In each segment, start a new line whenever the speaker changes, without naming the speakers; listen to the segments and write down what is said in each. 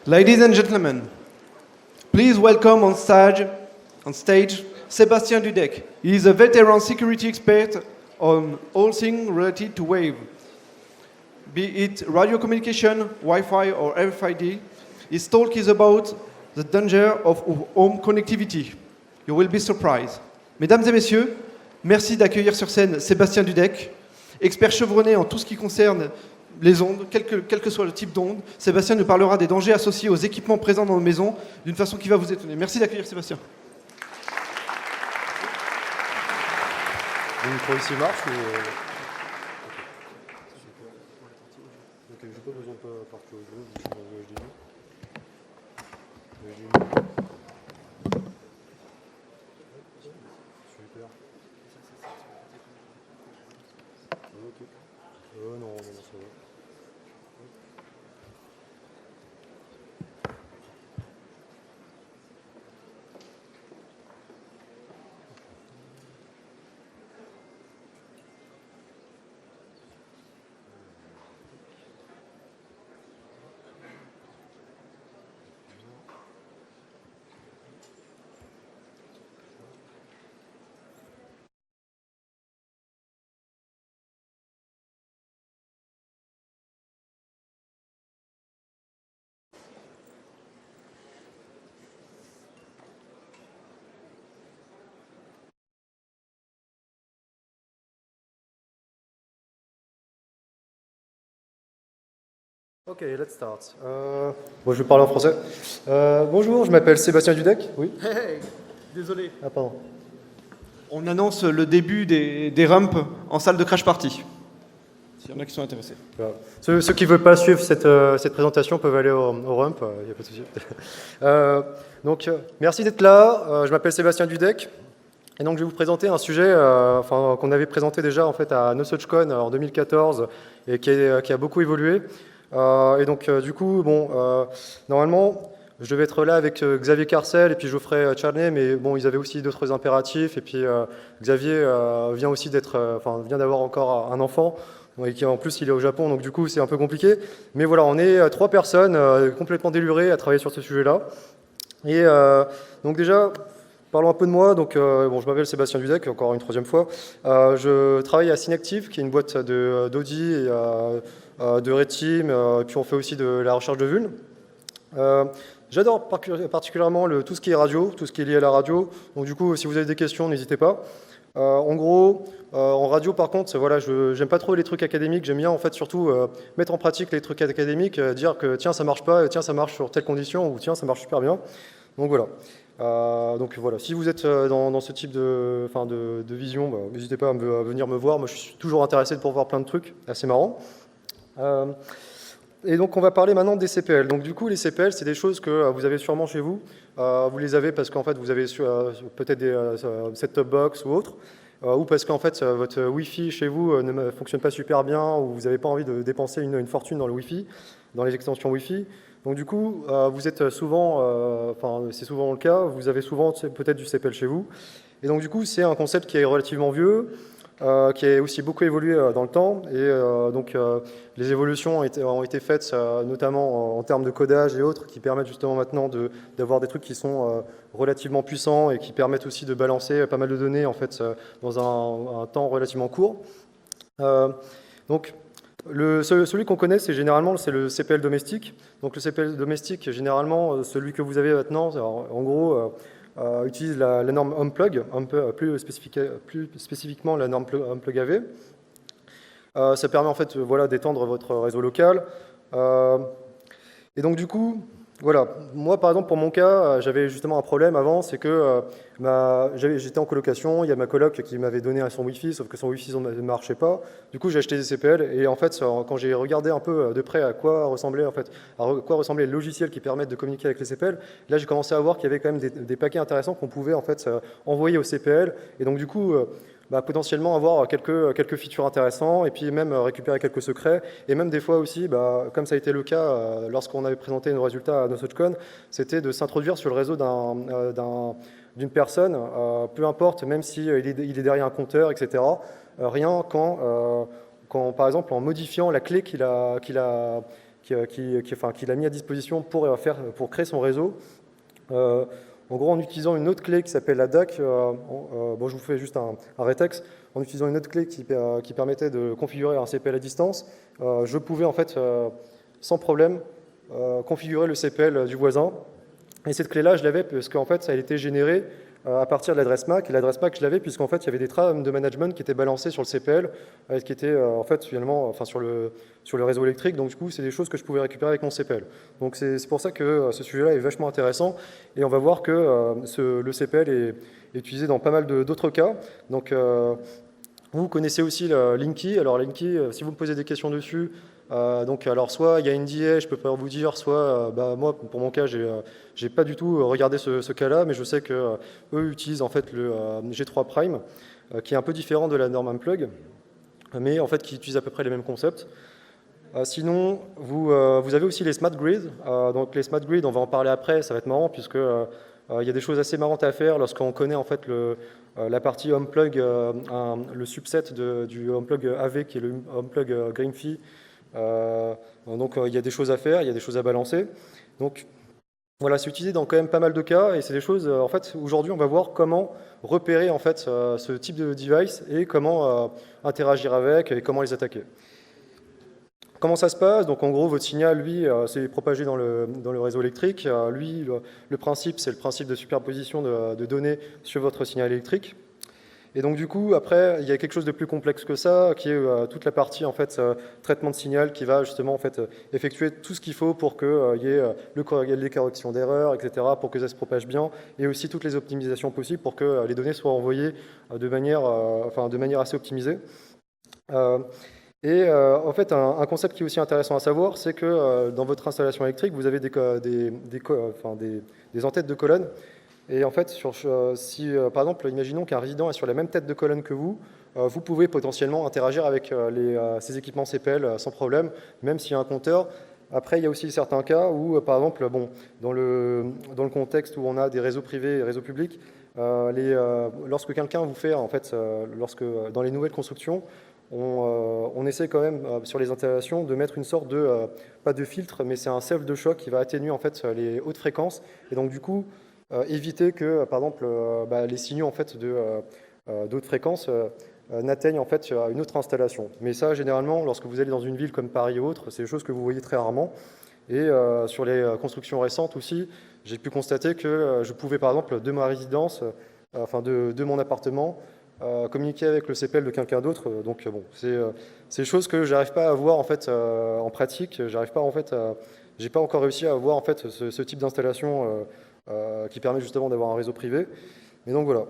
Ladies and gentlemen, please welcome on stage Sébastien Dudek. He is a veteran security expert on all things related to wave, be it radio communication, Wi-Fi or RFID. His talk is about the danger of home connectivity. You will be surprised. Mesdames et messieurs, merci d'accueillir sur scène Sébastien Dudek, expert chevronné en tout ce qui concerne les ondes, quel que soit le type d'onde. Sébastien nous parlera des dangers associés aux équipements présents dans nos maisons d'une façon qui va vous étonner. Merci d'accueillir Sébastien.
Le micro ici marche ou... Ok, j'ai pas besoin de partir au jeu, je suis dans le HDMI. Super. Ok. Non, ça va. Ok, let's start. Bon, je vais parler en français. Bonjour, je m'appelle Sébastien Dudek. Oui.
Hey, désolé.
Ah, pardon.
On annonce le début des ramps en salle de crash party. S'il y en a qui sont intéressés.
Voilà. Ceux qui ne veulent pas suivre cette présentation peuvent aller au ramp, il n'y a pas de souci. Donc, merci d'être là. Je m'appelle Sébastien Dudek. Et donc, je vais vous présenter un sujet qu'on avait présenté déjà en fait, à NoSuchCon en 2014 et qui a beaucoup évolué. Et donc, du coup, bon, normalement, je devais être là avec Xavier Carcel et puis Geoffrey Charney, mais bon, ils avaient aussi d'autres impératifs. Et puis, Xavier vient aussi vient d'avoir encore un enfant. Et qui, en plus, il est au Japon, donc du coup, c'est un peu compliqué. Mais voilà, on est 3 personnes complètement délurées à travailler sur ce sujet-là. Et donc déjà, parlons un peu de moi. Donc, bon, je m'appelle Sébastien Dudek, encore une 3e fois. Je travaille à Synactive, qui est une boîte d'Audi et de Red Team, et puis on fait aussi de la recherche de vulnes. J'adore particulièrement tout ce qui est radio, tout ce qui est lié à la radio. Donc du coup, si vous avez des questions, n'hésitez pas. En gros, en radio, par contre, voilà, j'aime pas trop les trucs académiques. J'aime bien, en fait, surtout mettre en pratique les trucs académiques, dire que tiens, ça marche pas, tiens, ça marche sur telle condition, ou tiens, ça marche super bien. Donc voilà. Donc voilà, si vous êtes dans ce type de vision, n'hésitez pas à venir me voir. Moi, je suis toujours intéressé pour voir plein de trucs assez marrants. Et donc, on va parler maintenant des CPL. Donc, du coup, les CPL, c'est des choses que vous avez sûrement chez vous. Vous les avez parce qu'en fait, vous avez peut-être des set-top box ou autres, ou parce qu'en fait, votre Wi-Fi chez vous ne fonctionne pas super bien, ou vous n'avez pas envie de dépenser une fortune dans le Wi-Fi, dans les extensions Wi-Fi. Donc, du coup, vous êtes souvent, c'est souvent le cas, vous avez souvent peut-être du CPL chez vous. Et donc, du coup, c'est un concept qui est relativement vieux, qui a aussi beaucoup évolué dans le temps. Et donc, les évolutions ont été faites notamment en termes de codage et autres, qui permettent justement maintenant d'avoir des trucs qui sont relativement puissants et qui permettent aussi de balancer pas mal de données en fait, dans un temps relativement court. Donc, celui qu'on connaît, c'est le CPL domestique. Donc, le CPL domestique, généralement, celui que vous avez maintenant, en gros, utilise la norme Unplug, plus spécifiquement la norme Unplug AV. Ça permet en fait d'étendre votre réseau local. Et donc du coup, voilà, moi par exemple pour mon cas, j'avais justement un problème avant, c'est que j'étais en colocation, il y a ma coloc qui m'avait donné son Wi-Fi, sauf que son Wi-Fi ne marchait pas. Du coup j'ai acheté des CPL et en fait quand j'ai regardé un peu de près à quoi ressemblait le logiciel qui permet de communiquer avec les CPL, là j'ai commencé à voir qu'il y avait quand même des paquets intéressants qu'on pouvait en fait envoyer au CPL et donc du coup potentiellement avoir quelques features intéressants et puis même récupérer quelques secrets et même des fois aussi, comme ça a été le cas lorsqu'on avait présenté nos résultats à NoSuchCon, c'était de s'introduire sur le réseau d'une personne, peu importe, même s'il est derrière un compteur, etc. Rien quand par exemple, en modifiant la clé qu'il a qu'il a mis à disposition pour créer son réseau. En gros, en utilisant une autre clé qui s'appelle la DAC, bon, je vous fais juste un rétex, en utilisant une autre clé qui permettait de configurer un CPL à distance, je pouvais en fait, sans problème, configurer le CPL du voisin. Et cette clé-là, je l'avais parce qu'en fait, elle était générée à partir de l'adresse MAC. Et l'adresse MAC, je l'avais puisqu'en fait, il y avait des trames de management qui étaient balancées sur le CPL, qui étaient en fait finalement, enfin sur le réseau électrique. Donc du coup, c'est des choses que je pouvais récupérer avec mon CPL. Donc c'est pour ça que ce sujet-là est vachement intéressant. Et on va voir que le CPL est utilisé dans pas mal d'autres cas. Donc vous connaissez aussi Linky. Alors Linky, si vous me posez des questions dessus, donc alors soit il y a NDA, je peux pas vous dire, soit moi pour mon cas j'ai pas du tout regardé ce cas-là, mais je sais que eux utilisent en fait le G3 Prime, qui est un peu différent de la norme Unplug, mais en fait qui utilise à peu près les mêmes concepts. Sinon, vous avez aussi les smart grids. Donc les smart grids, on va en parler après, ça va être marrant puisque il y a des choses assez marrantes à faire lorsqu'on connaît en fait la partie Unplug, le subset du Unplug AV qui est le Unplug Greenfee. Donc il y a des choses à faire, il y a des choses à balancer. Donc voilà, c'est utilisé dans quand même pas mal de cas et c'est des choses, en fait, aujourd'hui on va voir comment repérer en fait ce type de device et comment interagir avec et comment les attaquer. Comment ça se passe? Donc en gros, votre signal, lui, s'est propagé dans le réseau électrique. Lui, le principe, c'est le principe de superposition de données sur votre signal électrique. Et donc du coup, après, il y a quelque chose de plus complexe que ça, qui est toute la partie en fait traitement de signal, qui va justement en fait effectuer tout ce qu'il faut pour qu'il y ait les corrections d'erreurs, etc., pour que ça se propage bien, et aussi toutes les optimisations possibles pour que les données soient envoyées de manière assez optimisée. En fait, un concept qui est aussi intéressant à savoir, c'est que dans votre installation électrique, vous avez des en-têtes de colonnes. Et en fait, par exemple, imaginons qu'un résident est sur la même tête de colonne que vous, vous pouvez potentiellement interagir avec ces équipements CPL sans problème, même s'il y a un compteur. Après, il y a aussi certains cas où, par exemple, dans le contexte où on a des réseaux privés et réseaux publics, lorsque quelqu'un vous fait, en fait, dans les nouvelles constructions, on essaie quand même, sur les installations, de mettre une sorte de, pas de filtre, mais c'est un self de choc qui va atténuer en fait les hautes fréquences. Et donc, du coup, éviter que, par exemple, les signaux en fait, d'autres fréquences n'atteignent en fait une autre installation. Mais ça, généralement, lorsque vous allez dans une ville comme Paris ou autre, c'est des choses que vous voyez très rarement. Et sur les constructions récentes aussi, j'ai pu constater que je pouvais, par exemple, de ma résidence, de mon appartement, communiquer avec le CPL de quelqu'un d'autre. Donc bon, c'est des choses que j'arrive pas à voir en fait en pratique. J'ai pas encore réussi à avoir en fait ce type d'installation qui permet justement d'avoir un réseau privé. Mais donc voilà.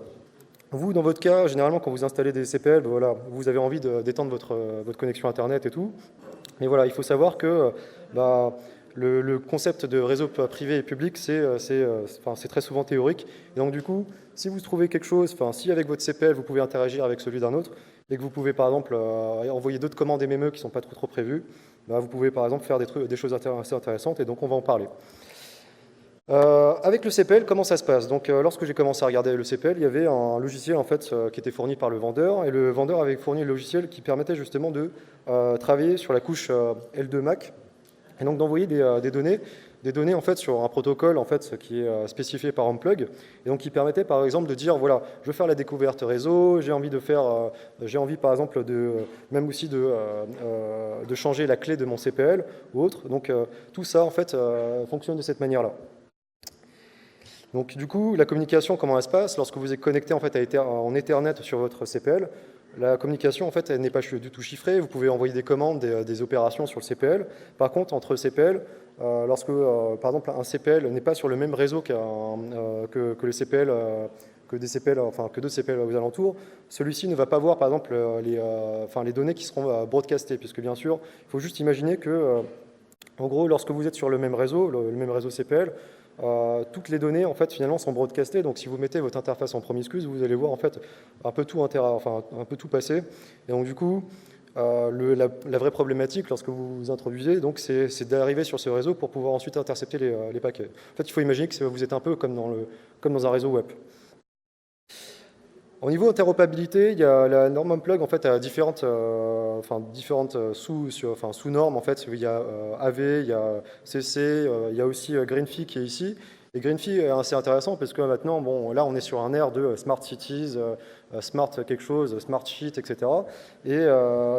Vous, dans votre cas, généralement, quand vous installez des CPL, voilà, vous avez envie d'étendre votre connexion Internet et tout. Mais voilà, il faut savoir que le concept de réseau privé et public, c'est très souvent théorique. Et donc, du coup, si vous trouvez quelque chose, si avec votre CPL, vous pouvez interagir avec celui d'un autre, et que vous pouvez, par exemple, envoyer d'autres commandes MME qui ne sont pas trop prévues, vous pouvez, par exemple, faire des choses assez intéressantes, et donc on va en parler. Avec le CPL, comment ça se passe? Donc, lorsque j'ai commencé à regarder le CPL, il y avait un logiciel en fait qui était fourni par le vendeur, et le vendeur avait fourni le logiciel qui permettait justement de travailler sur la couche L2 MAC, et donc d'envoyer des données en fait sur un protocole en fait qui est spécifié par Unplug, et donc qui permettait par exemple de dire voilà, je veux faire la découverte réseau, j'ai envie par exemple même aussi de changer la clé de mon CPL ou autre. Donc tout ça en fait fonctionne de cette manière-là. Donc du coup, la communication, comment elle se passe? Lorsque vous êtes connecté en fait en Ethernet sur votre CPL, la communication en fait elle n'est pas du tout chiffrée. Vous pouvez envoyer des commandes, des opérations sur le CPL. Par contre, entre CPL, lorsque par exemple un CPL n'est pas sur le même réseau que le CPL, que deux CPL aux alentours, celui-ci ne va pas voir par exemple les données qui seront broadcastées, puisque bien sûr, il faut juste imaginer que en gros, lorsque vous êtes sur le même réseau CPL, toutes les données en fait finalement sont broadcastées. Donc si vous mettez votre interface en promiscuous, vous allez voir en fait un peu tout passer. Et donc du coup, la vraie problématique lorsque vous vous introduisez, donc c'est d'arriver sur ce réseau pour pouvoir ensuite intercepter les paquets. En fait, il faut imaginer que vous êtes un peu comme dans un réseau web. Au niveau interopérabilité, il y a la norme Unplug en fait a différentes sous-normes en fait. Il y a AV, il y a CC, il y a aussi Greenfee qui est ici. Et Greenfee est assez intéressant parce que maintenant, bon, là on est sur un air de Smart Cities, Smart quelque chose, Smart Sheet, etc. Et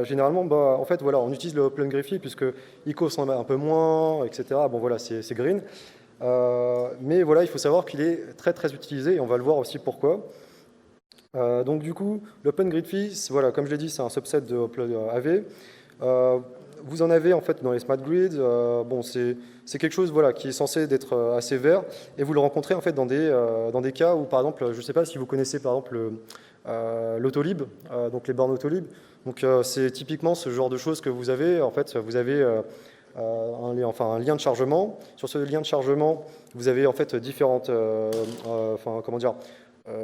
généralement, bah, en fait, voilà, on utilise le Open Greenfee puisque ICO en a un peu moins, etc. Bon voilà, c'est green. Mais voilà, il faut savoir qu'il est très très utilisé et on va le voir aussi pourquoi. Donc du coup, l'Open Grid Fee, voilà, comme je l'ai dit, c'est un subset de AV. Vous en avez en fait dans les smart grids. Bon, c'est quelque chose voilà, qui est censé être assez vert et vous le rencontrez en fait dans des cas où par exemple, je ne sais pas si vous connaissez par exemple l'autolib, donc les bornes autolib. Donc c'est typiquement ce genre de choses que vous avez. En fait, vous avez un lien de chargement. Sur ce lien de chargement, vous avez en fait différentes,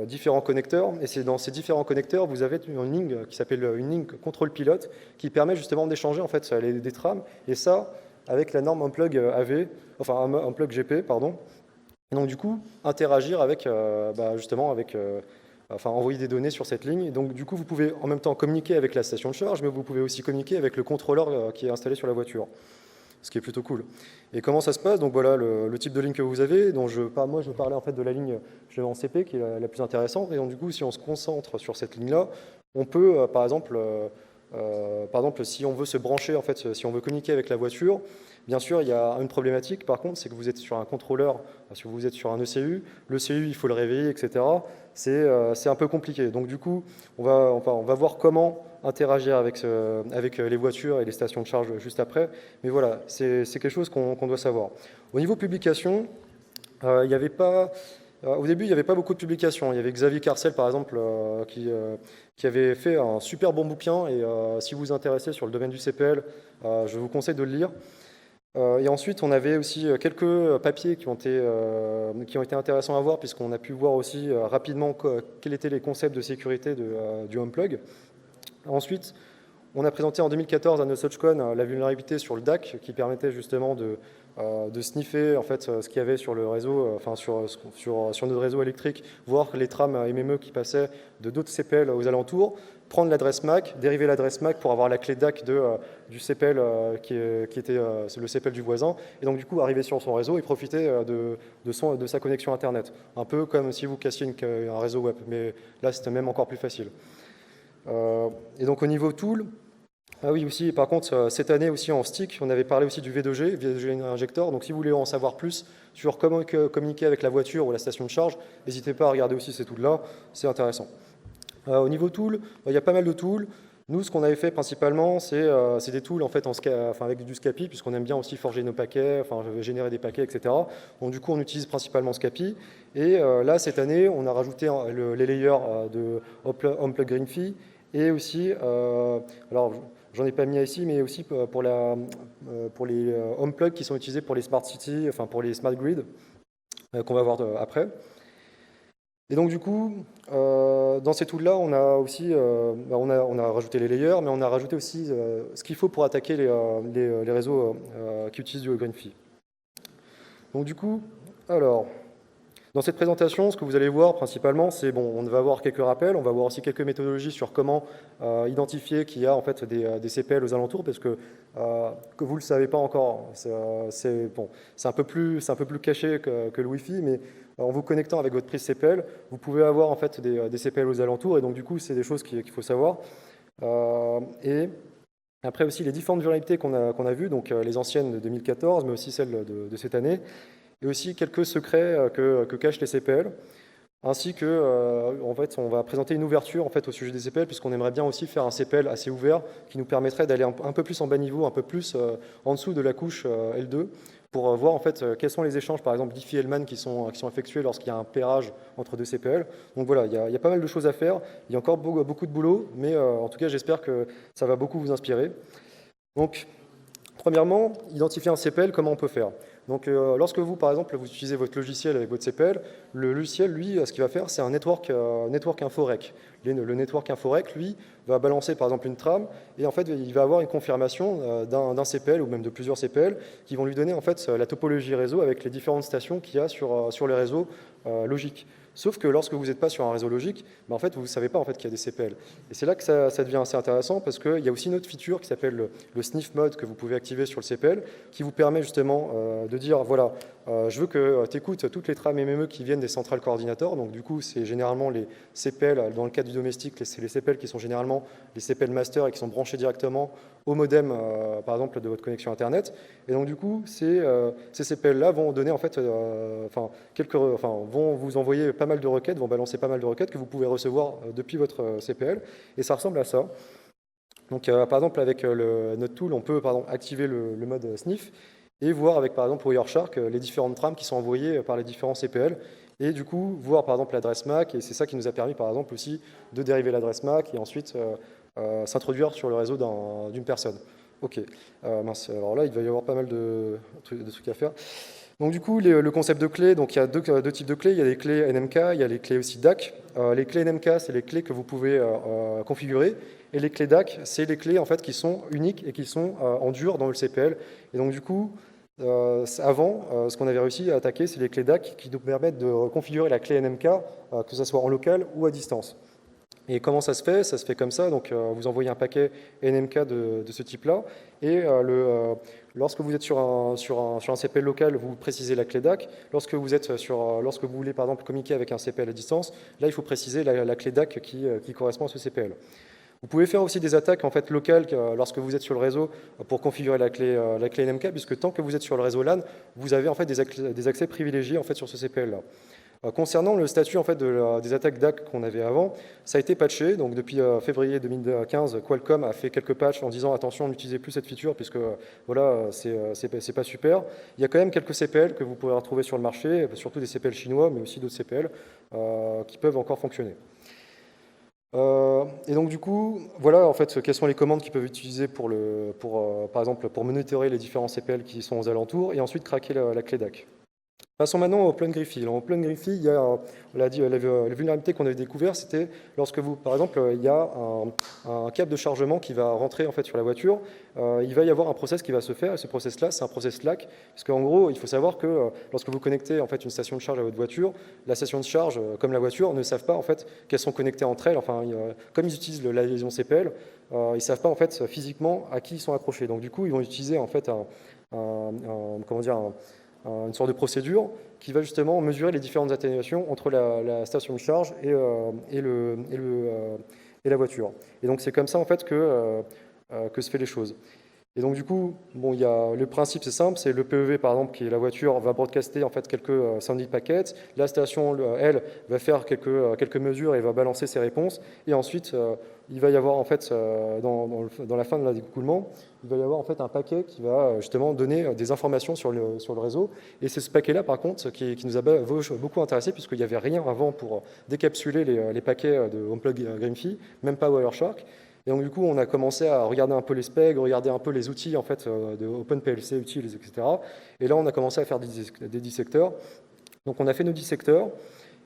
différents connecteurs, et c'est dans ces différents connecteurs, vous avez une ligne qui s'appelle une ligne contrôle pilote, qui permet justement d'échanger en fait des trames, et ça avec la norme Unplug AV, enfin Unplug GP, pardon. Et donc du coup, interagir avec envoyer des données sur cette ligne. Et donc du coup, vous pouvez en même temps communiquer avec la station de charge, mais vous pouvez aussi communiquer avec le contrôleur qui est installé sur la voiture, ce qui est plutôt cool. Et comment ça se passe? Donc voilà le type de ligne que vous avez. Donc moi, je parlais en fait de la ligne en CP qui est la plus intéressante. Et donc du coup, si on se concentre sur cette ligne-là, on peut, par exemple, si on veut se brancher, en fait, si on veut communiquer avec la voiture, bien sûr, il y a une problématique. Par contre, c'est que vous êtes sur un contrôleur, si vous êtes sur un ECU, l'ECU, il faut le réveiller, etc. C'est un peu compliqué. Donc du coup, on va voir comment interagir avec les voitures et les stations de charge juste après. Mais voilà, c'est quelque chose qu'on doit savoir. Au niveau publication, il n'y avait pas... Au début, il n'y avait pas beaucoup de publications. Il y avait Xavier Carcel, par exemple, qui avait fait un super bon bouquin. Et si vous vous intéressez sur le domaine du CPL, je vous conseille de le lire. Et ensuite, on avait aussi quelques papiers qui ont été intéressants à voir, puisqu'on a pu voir aussi rapidement quels étaient les concepts de sécurité du Unplug. Ensuite, on a présenté en 2014 à NoSuchCon la vulnérabilité sur le DAC, qui permettait justement de sniffer en fait, ce qu'il y avait sur le réseau, sur notre réseau électrique, voir les trames MME qui passaient de d'autres CPL aux alentours, prendre l'adresse MAC, dériver l'adresse MAC pour avoir la clé DAC du CPL qui était le CPL du voisin, et donc du coup arriver sur son réseau et profiter de sa connexion Internet. Un peu comme si vous cassiez un réseau web, mais là c'était même encore plus facile. Et donc au niveau tool, ah oui aussi, par contre cette année aussi en stick, on avait parlé aussi du V2G, V2G Injector, donc si vous voulez en savoir plus sur comment communiquer avec la voiture ou la station de charge, n'hésitez pas à regarder aussi ces tools-là, c'est intéressant. Au niveau tool, il y a pas mal de tools. Nous, ce qu'on avait fait principalement, c'est des tools en fait, avec du Scapy, puisqu'on aime bien aussi forger nos paquets, générer des paquets, etc. Donc du coup, on utilise principalement Scapy. Et là, cette année, on a rajouté les layers de Unplug Greenfee et aussi, alors j'en ai pas mis ici, mais aussi pour les Unplug qui sont utilisés pour les Smart Cities, enfin pour les Smart Grid, qu'on va voir après. Et donc du coup, dans ces tools-là, on a aussi, on a rajouté les layers, mais on a rajouté aussi ce qu'il faut pour attaquer les réseaux qui utilisent du Greenfee. Donc du coup, alors, dans cette présentation, ce que vous allez voir principalement, c'est bon, on va voir quelques rappels, on va voir aussi quelques méthodologies sur comment identifier qu'il y a en fait des CPL aux alentours, parce que vous ne le savez pas encore, c'est un peu plus caché que le Wi-Fi, mais en vous connectant avec votre prise CPL, vous pouvez avoir en fait des CPL aux alentours, et donc du coup, c'est des choses qu'il faut savoir. Et après aussi les différentes vulnérabilités qu'on a vues, donc les anciennes de 2014, mais aussi celles de cette année, et aussi quelques secrets que cachent les CPL, ainsi que en fait, on va présenter une ouverture en fait, au sujet des CPL, puisqu'on aimerait bien aussi faire un CPL assez ouvert qui nous permettrait d'aller un peu plus en bas niveau, un peu plus en dessous de la couche L2, pour voir en fait quels sont les échanges, par exemple Diffie-Hellman qui sont effectués lorsqu'il y a un pairage entre deux CPL. Donc voilà, il y a pas mal de choses à faire, il y a encore beaucoup de boulot, mais en tout cas j'espère que ça va beaucoup vous inspirer. Donc, premièrement, identifier un CPL, comment on peut faire? Donc, lorsque vous, par exemple, vous utilisez votre logiciel avec votre CPL, le logiciel, lui, ce qu'il va faire, c'est un network InfoRec. Le network InfoRec, lui, va balancer, par exemple, une trame, et en fait, il va avoir une confirmation d'un CPL, ou même de plusieurs CPL, qui vont lui donner, en fait, la topologie réseau avec les différentes stations qu'il y a sur les réseaux logiques. Sauf que lorsque vous n'êtes pas sur un réseau logique, en fait, vous ne savez pas en fait, qu'il y a des CPL. Et c'est là que ça devient assez intéressant parce qu'il y a aussi une autre feature qui s'appelle le sniff mode que vous pouvez activer sur le CPL qui vous permet justement de dire, voilà, je veux que tu écoutes toutes les trames MME qui viennent des centrales coordinateurs. Donc du coup, c'est généralement les CPL, dans le cadre du domestique, c'est les CPL qui sont généralement les CPL master et qui sont branchés directement au modem, par exemple, de votre connexion Internet. Et donc du coup, ces CPL-là vont donner en fait, vont vous envoyer pas mal de requêtes, vont balancer pas mal de requêtes que vous pouvez recevoir depuis votre CPL. Et ça ressemble à ça. Donc par exemple, avec notre tool, on peut activer le mode sniff et voir avec, par exemple, Wireshark, les différentes trames qui sont envoyées par les différents CPL, et du coup, voir, par exemple, l'adresse MAC, et c'est ça qui nous a permis, par exemple, aussi de dériver l'adresse MAC, et ensuite s'introduire sur le réseau d'une personne. Ok, mince, alors là, il va y avoir pas mal de trucs à faire. Donc du coup, le concept de clé, donc il y a deux types de clés, il y a les clés NMK, il y a les clés aussi DAC. Les clés NMK, c'est les clés que vous pouvez configurer, et les clés DAC, c'est les clés en fait qui sont uniques et qui sont en dur dans le CPL. Et donc du coup, avant, ce qu'on avait réussi à attaquer, c'est les clés DAC qui nous permettent de configurer la clé NMK, que ce soit en local ou à distance. Et comment ça se fait? Ça se fait comme ça, donc vous envoyez un paquet NMK de ce type-là, et lorsque vous êtes sur un CPL local, vous précisez la clé DAC. Lorsque vous voulez par exemple communiquer avec un CPL à distance, là il faut préciser la clé DAC qui correspond à ce CPL. Vous pouvez faire aussi des attaques en fait, locales lorsque vous êtes sur le réseau pour configurer la clé NMK, puisque tant que vous êtes sur le réseau LAN, vous avez en fait, des accès privilégiés en fait, sur ce CPL-là. Concernant le statut en fait, des attaques DAC qu'on avait avant, ça a été patché. Donc, depuis février 2015, Qualcomm a fait quelques patchs en disant attention, n'utilisez plus cette feature puisque voilà, c'est pas super. Il y a quand même quelques CPL que vous pourrez retrouver sur le marché, surtout des CPL chinois, mais aussi d'autres CPL qui peuvent encore fonctionner. Et donc du coup, voilà en fait quelles sont les commandes qu'ils peuvent utiliser par exemple pour monitorer les différents CPL qui sont aux alentours et ensuite craquer la clé DAC. Passons maintenant au Plun Griffey. Au Plun Griffey, il y a, on l'a dit, la vulnérabilité qu'on avait découvert, c'était lorsque vous, par exemple, il y a un câble de chargement qui va rentrer en fait sur la voiture, il va y avoir un process qui va se faire, et ce process-là, c'est un process slack, parce qu'en gros, il faut savoir que lorsque vous connectez en fait une station de charge à votre voiture, la station de charge, comme la voiture, ne savent pas en fait qu'elles sont connectées entre elles. Enfin, comme ils utilisent la liaison CPL, ils ne savent pas en fait physiquement à qui ils sont accrochés. Donc du coup, ils vont utiliser en fait une sorte de procédure qui va justement mesurer les différentes atténuations entre la station de charge et la voiture. Et donc c'est comme ça en fait que se fait les choses. Et donc du coup, bon, le principe c'est simple, c'est le PEV par exemple qui est la voiture va broadcaster en fait quelques sounding packets, la station elle va faire quelques mesures et va balancer ses réponses, et ensuite il va y avoir en fait dans la fin de l'écoulement, il va y avoir en fait un paquet qui va justement donner des informations sur le réseau, et c'est ce paquet là par contre qui nous a beaucoup intéressé puisqu'il n'y avait rien avant pour décapsuler les paquets de Unplug Griffey, même pas Wireshark. Et donc, du coup, on a commencé à regarder un peu les specs, regarder un peu les outils en fait, de OpenPLC, utils, etc. Et là, on a commencé à faire des dissecteurs. Donc, on a fait nos dissecteurs.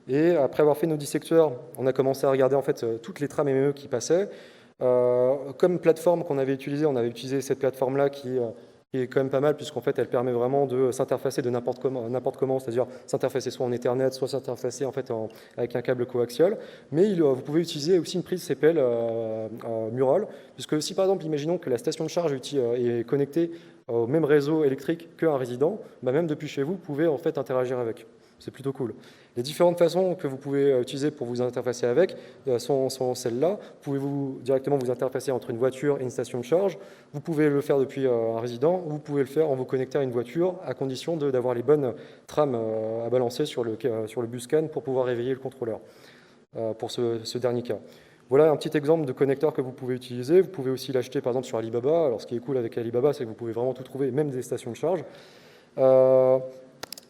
Et après avoir fait nos dissecteurs, on a commencé à regarder en fait, toutes les trames MME qui passaient. Comme plateforme qu'on avait utilisée, on avait utilisé cette plateforme-là qui est quand même pas mal, puisqu'en fait, elle permet vraiment de s'interfacer de n'importe comment, c'est-à-dire s'interfacer soit en Ethernet, soit s'interfacer en fait, avec un câble coaxial. Mais vous pouvez utiliser aussi une prise CPL murale, puisque si par exemple, imaginons que la station de charge est connectée au même réseau électrique qu'un résident, même depuis chez vous, vous pouvez en fait interagir avec. C'est plutôt cool. Les différentes façons que vous pouvez utiliser pour vous interfacer avec sont celles-là. Vous pouvez directement vous interfacer entre une voiture et une station de charge. Vous pouvez le faire depuis un résident, ou vous pouvez le faire en vous connectant à une voiture, à condition d'avoir les bonnes trames à balancer sur le bus CAN pour pouvoir réveiller le contrôleur, pour ce dernier cas. Voilà un petit exemple de connecteur que vous pouvez utiliser. Vous pouvez aussi l'acheter par exemple sur Alibaba. Alors ce qui est cool avec Alibaba, c'est que vous pouvez vraiment tout trouver, même des stations de charge.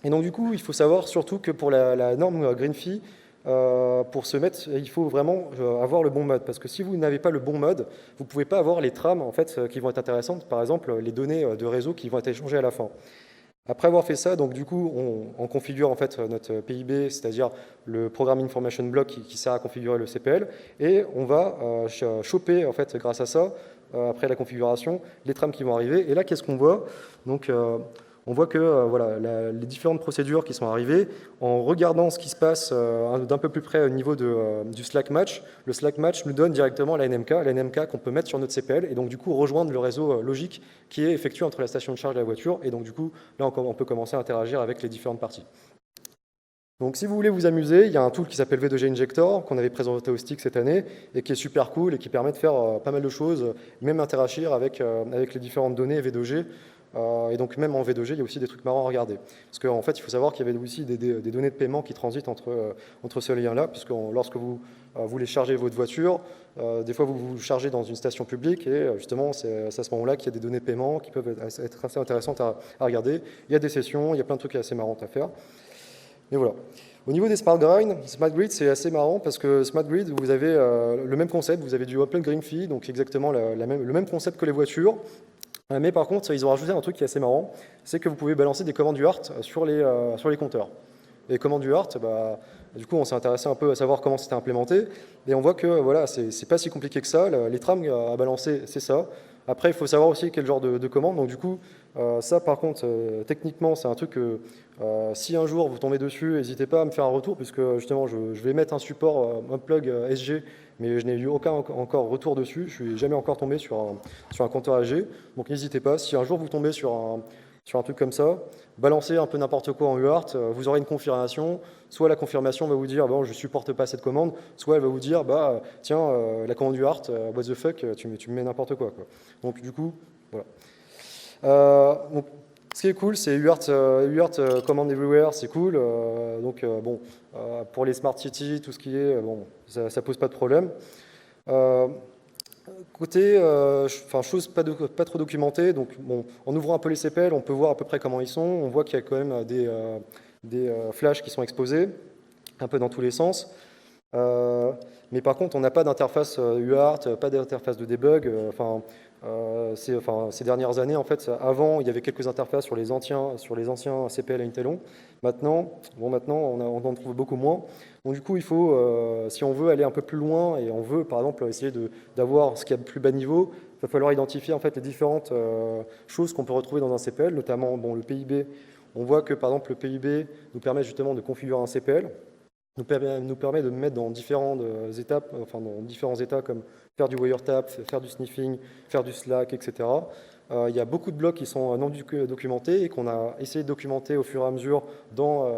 Et donc du coup, il faut savoir surtout que pour la norme Greenfee, pour se mettre, il faut vraiment avoir le bon mode. Parce que si vous n'avez pas le bon mode, vous ne pouvez pas avoir les trames en fait, qui vont être intéressantes. Par exemple, les données de réseau qui vont être échangées à la fin. Après avoir fait ça, donc du coup, on configure en fait notre PIB, c'est-à-dire le Program Information Block qui sert à configurer le CPL, et on va choper en fait grâce à ça, après la configuration, les trames qui vont arriver. Et là, qu'est-ce qu'on voit? Donc on voit que voilà, les différentes procédures qui sont arrivées, en regardant ce qui se passe d'un peu plus près au niveau du Slack match, le Slack match nous donne directement la NMK qu'on peut mettre sur notre CPL, et donc du coup rejoindre le réseau logique qui est effectué entre la station de charge et la voiture, et donc du coup, là on peut commencer à interagir avec les différentes parties. Donc si vous voulez vous amuser, il y a un tool qui s'appelle V2G Injector, qu'on avait présenté au STIC cette année, et qui est super cool, et qui permet de faire pas mal de choses, même interagir avec les différentes données V2G, et donc même en V2G, il y a aussi des trucs marrants à regarder. Parce qu'en fait, il faut savoir qu'il y avait aussi des données de paiement qui transitent entre ce lien-là, puisque lorsque vous voulez charger votre voiture, des fois vous vous chargez dans une station publique, et justement, c'est à ce moment-là qu'il y a des données de paiement qui peuvent être assez intéressantes à regarder. Il y a des sessions, il y a plein de trucs assez marrants à faire. Et voilà. Au niveau des Smart Grid, c'est assez marrant parce que Smart Grid, vous avez le même concept, vous avez du Open Green Fee, donc exactement le même concept que les voitures. Mais par contre, ils ont rajouté un truc qui est assez marrant, c'est que vous pouvez balancer des commandes UART sur les compteurs. Et les commandes UART, du coup, on s'est intéressé un peu à savoir comment c'était implémenté, et on voit que voilà, c'est pas si compliqué que ça. Les trams à balancer, c'est ça. Après, il faut savoir aussi quel genre de commande. Donc du coup, ça par contre, techniquement, c'est un truc que si un jour vous tombez dessus, n'hésitez pas à me faire un retour, puisque justement, je vais mettre un support Unplug SG, mais je n'ai eu aucun encore retour dessus. Je suis jamais encore tombé sur un compteur SG. Donc n'hésitez pas, si un jour vous tombez sur un truc comme ça, balancez un peu n'importe quoi en UART, vous aurez une confirmation. Soit la confirmation va vous dire bon, je supporte pas cette commande, soit elle va vous dire bah tiens, la commande UART, what the fuck, tu me mets n'importe quoi. Donc du coup, voilà. Donc, ce qui est cool, c'est UART Command Everywhere, c'est cool. Bon, pour les Smart City, tout ce qui est, bon, ça pose pas de problème. Côté, chose pas trop documentée, donc bon, en ouvrant un peu les CPL, on peut voir à peu près comment ils sont. On voit qu'il y a quand même des flashs qui sont exposés, un peu dans tous les sens. Mais par contre, on n'a pas d'interface UART, pas d'interface de debug. Ces dernières années, en fait, avant, il y avait quelques interfaces sur les anciens CPL Intelon. Maintenant, on en trouve beaucoup moins. Donc du coup, il faut, si on veut aller un peu plus loin et on veut, par exemple, essayer d'avoir ce qu'il y a de plus bas niveau, il va falloir identifier en fait les différentes choses qu'on peut retrouver dans un CPL, notamment bon, le PIB. On voit que, par exemple, le PIB nous permet justement de configurer un CPL. Nous permet de mettre dans différentes étapes, dans différents états comme faire du wiretap, faire du sniffing, faire du Slack, etc. Il y a beaucoup de blocs qui sont non documentés et qu'on a essayé de documenter au fur et à mesure dans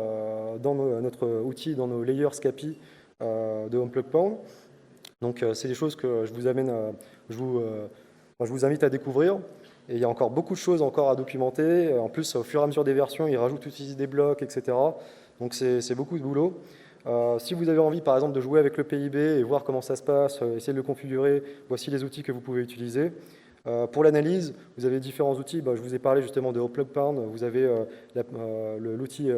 notre outil, dans nos layers SCAPI de Unplug.Pound. Donc c'est des choses que je vous invite à découvrir. Et il y a encore beaucoup de choses encore à documenter. En plus, au fur et à mesure des versions, ils rajoutent aussi des blocs, etc. Donc c'est beaucoup de boulot. Si vous avez envie, par exemple, de jouer avec le PIB et voir comment ça se passe, essayer de le configurer, voici les outils que vous pouvez utiliser. Pour l'analyse, vous avez différents outils. Je vous ai parlé justement de Unplug.Pound. Vous avez l'outil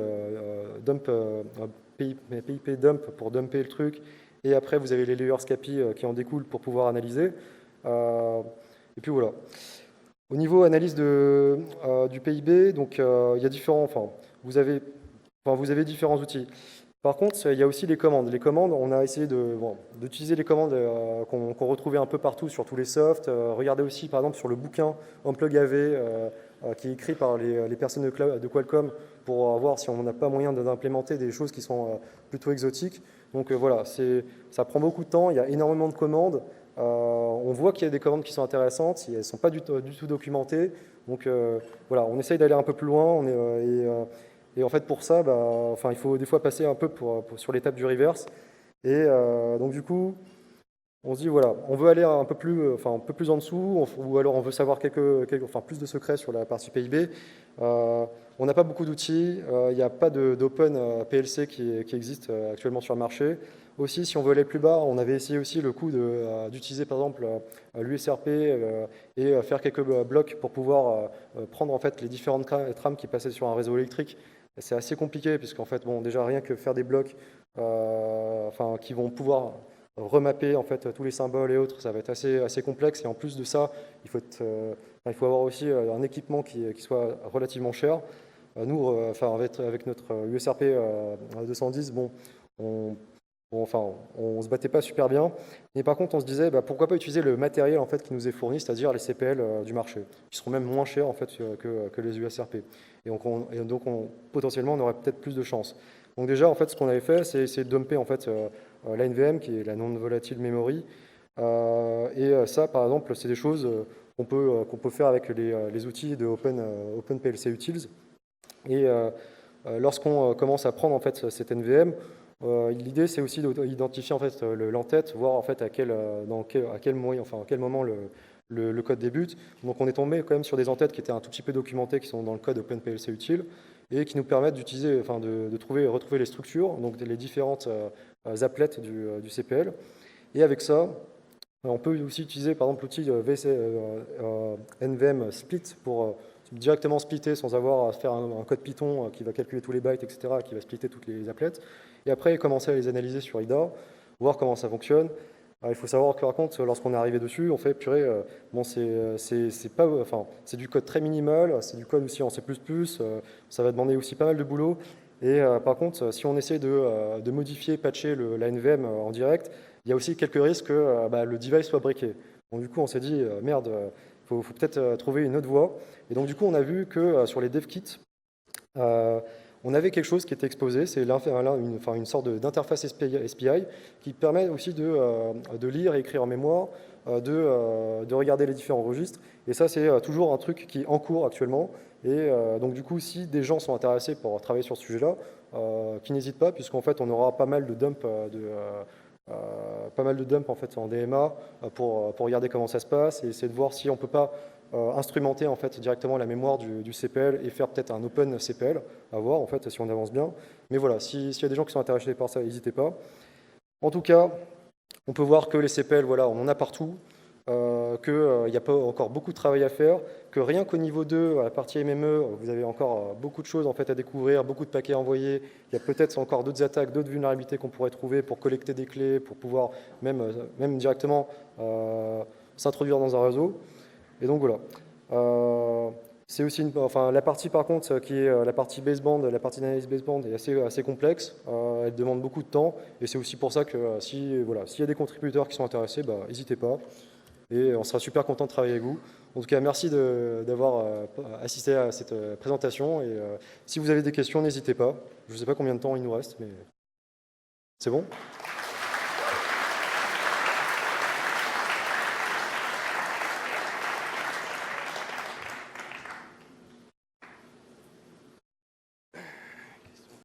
PIP dump pour dumper le truc. Et après, vous avez les layers SCAPI qui en découlent pour pouvoir analyser. Et puis voilà. Au niveau analyse du PIB, donc il y a vous avez différents outils. Par contre, il y a aussi les commandes. Les commandes, on a essayé d'utiliser les commandes qu'on retrouvait un peu partout sur tous les softs. Regardez aussi, par exemple, sur le bouquin Unplug AV qui est écrit par les personnes de Qualcomm pour voir si on n'a pas moyen d'implémenter des choses qui sont plutôt exotiques. Donc voilà, ça prend beaucoup de temps, il y a énormément de commandes. On voit qu'il y a des commandes qui sont intéressantes, elles ne sont pas du tout documentées. Donc voilà, on essaye d'aller un peu plus loin. Et en fait, pour ça, il faut des fois passer un peu sur l'étape du reverse. Et donc, du coup, on se dit, voilà, on veut aller un peu plus en dessous, ou alors on veut savoir plus de secrets sur la partie PIB. On n'a pas beaucoup d'outils, il n'y a pas d'open PLC qui existe actuellement sur le marché. Aussi, si on veut aller plus bas, on avait essayé aussi le coup d'utiliser par exemple l'USRP et faire quelques blocs pour pouvoir prendre en fait les différentes trames qui passaient sur un réseau électrique. C'est assez compliqué puisqu'en fait, bon, déjà rien que faire des blocs qui vont pouvoir remapper en fait tous les symboles et autres, ça va être assez complexe. Et en plus de ça, il faut avoir aussi un équipement qui soit relativement cher. Nous, avec notre USRP 210, bon, Bon, enfin, on ne se battait pas super bien. Mais par contre, on se disait, bah, pourquoi pas utiliser le matériel en fait, qui nous est fourni, c'est-à-dire les CPL du marché, qui seront même moins chers en fait, que les USRP. Potentiellement, on aurait peut-être plus de chance. Donc déjà, en fait, ce qu'on avait fait, c'est essayer de dumper en fait, la NVM, qui est la non-volatile memory. Ça, par exemple, c'est des choses qu'on peut faire avec les outils de OpenPLC Utils. Et lorsqu'on commence à prendre en fait, cette NVM, l'idée, c'est aussi d'identifier en fait, l'entête, voir en fait, à quel moment le code débute. Donc on est tombé quand même sur des entêtes qui étaient un tout petit peu documentées, qui sont dans le code OpenPLC utile, et qui nous permettent d'utiliser, enfin, de retrouver les structures, donc les différentes applets du CPL. Et avec ça, on peut aussi utiliser par exemple l'outil NVM split pour directement splitter sans avoir à faire un code Python qui va calculer tous les bytes, etc., qui va splitter toutes les applets. Et après, commencer à les analyser sur IDA, voir comment ça fonctionne. Alors, il faut savoir que par contre, lorsqu'on est arrivé dessus, on fait purée, bon, c'est du code très minimal, c'est du code aussi en C++, ça va demander aussi pas mal de boulot. Et par contre, si on essaie de modifier, patcher la NVM en direct, il y a aussi quelques risques que le device soit briqué. Donc du coup, on s'est dit, merde, faut peut-être trouver une autre voie. Et donc du coup, on a vu que sur les dev kits, on avait quelque chose qui était exposé, c'est une sorte d'interface SPI qui permet aussi de lire et écrire en mémoire, de regarder les différents registres. Et ça, c'est toujours un truc qui est en cours actuellement. Et donc du coup, si des gens sont intéressés pour travailler sur ce sujet-là, qu'ils n'hésitent pas, puisqu'en fait, on aura pas mal de dumps en fait en DMA pour regarder comment ça se passe et essayer de voir si on peut pas instrumenter en fait directement la mémoire du CPL et faire peut-être un open CPL, à voir en fait si on avance bien. Mais voilà, s'il y a des gens qui sont intéressés par ça, n'hésitez pas. En tout cas, on peut voir que les CPL, voilà, on en a partout, qu'il n'y a pas encore beaucoup de travail à faire, que rien qu'au niveau 2, à la partie MME, vous avez encore beaucoup de choses en fait, à découvrir, beaucoup de paquets à envoyer. Il y a peut-être encore d'autres attaques, d'autres vulnérabilités qu'on pourrait trouver pour collecter des clés, pour pouvoir même directement s'introduire dans un réseau. Et donc voilà. C'est aussi la partie par contre qui est la partie baseband, la partie d'analyse baseband est assez complexe. Elle demande beaucoup de temps et c'est aussi pour ça que s'il y a des contributeurs qui sont intéressés, n'hésitez pas. Et on sera super content de travailler avec vous. En tout cas, merci d'avoir assisté à cette présentation. Et si vous avez des questions, n'hésitez pas. Je ne sais pas combien de temps il nous reste, mais c'est bon ?